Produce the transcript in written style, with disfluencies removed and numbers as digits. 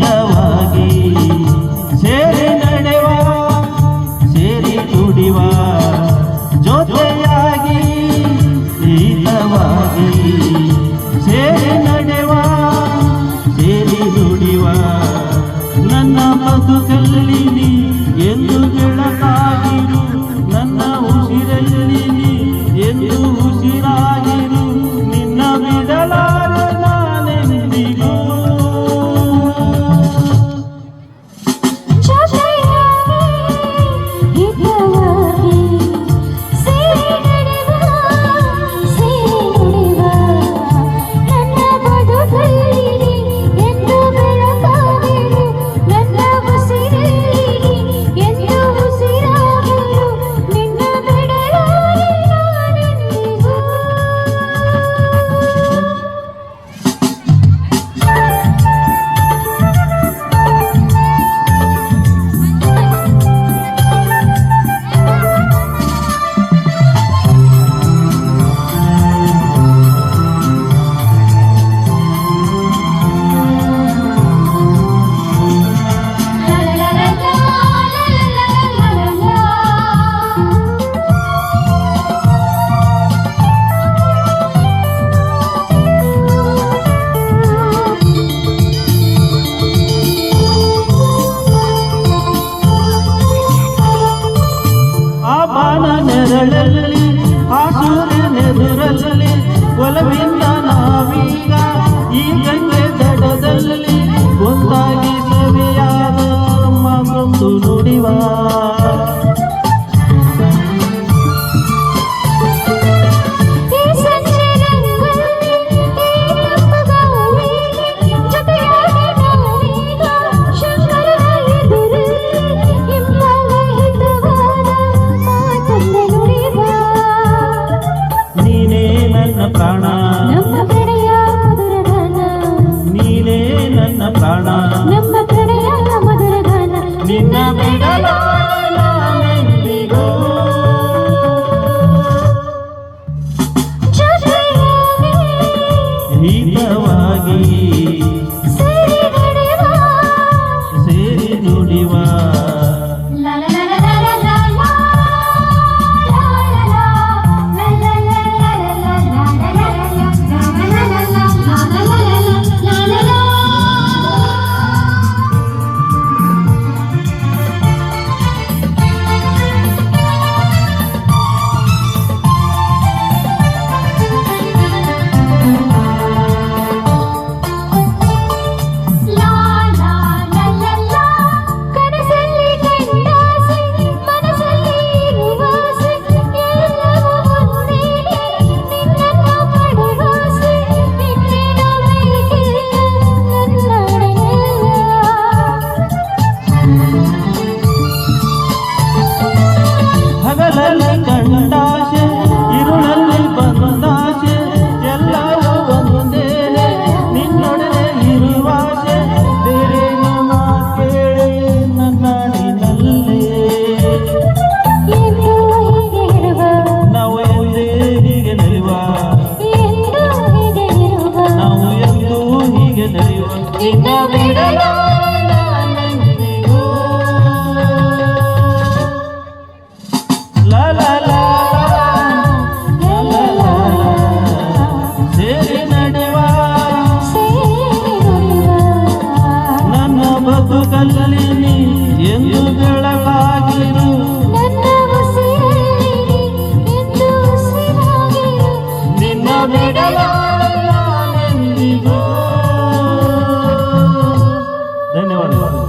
ಹಿತವಾಗಿ ಸೇರಿ ನಡೆವ ಸೇರಿ ದುಡಿವ ಜೊತೆಯಾಗಿ ಹಿತವಾಗಿ ಸೇರಿ ನಡೆವ ಸೇರಿ ದುಡಿವ ನನ್ನ ಬದುಕಲ್ಲಿ ನೀ ಎಂದು ಬೆಳಕಾಗಿರು ನನ್ನ ಉಸಿರಲ್ಲಿ ನೀ ಎಂದು ಉಸಿರಾಗಿರು ನಿನ್ನ ಬಿಡಲಾರೆ ನಾನೆಂದಿಗೂ ನೆರಳಲ್ಲಿ ಆ ಸೂರ್ಯನೆದುರಲ್ಲಿ ಒಲವಿಂದ ನಾವೀಗ ಈ ಗಂಗೆ ದಡದಲ್ಲಿ ಒಂದಾಗಿ ಸವಿಯಾದ ಮಗಂದು ನುಡಿವ ಪ್ರಾಣ ನೀನೇ ನನ್ನ ಪ್ರಾಣ ನಿನ್ನ ಬಿಡಲಾನೆಂದಿಗೂ ಹಿತವಾಗಿ ಸೇರಿ ನುಡಿವ ಹಗಲಲ್ಲಿ ಕಂಡಾಶೆ ಇರುಳಲ್ಲಿ ಬಂದಾಶೆ ಎಲ್ಲವೂ ಒಂದೇನೆ ನಿನ್ನೊಡನೆ ಇರುವಾಶೆ ಬೇರೆ ಕೇಳಿ ನನ್ನಾಡಿನಲ್ಲೇ ನಾವು ಎಂದೇ ಹೀಗೆ ನಡೆಯುವ ನಾವು ಎಂದೂ ಹೀಗೆ ನಡೆಯುವ ನಿನ್ನ ಬಿಡಲ ಸೇರಿ ನಡೆವ ನನ್ನ ಬದುಕಲ್ಲಿ ನೀ ಎಂದು ಬೆಳಕಾಗಿರು ನಿನ್ನ ಬಿಡಲಾನೆಂದಿಗೂ ಧನ್ಯವಾದಗಳು.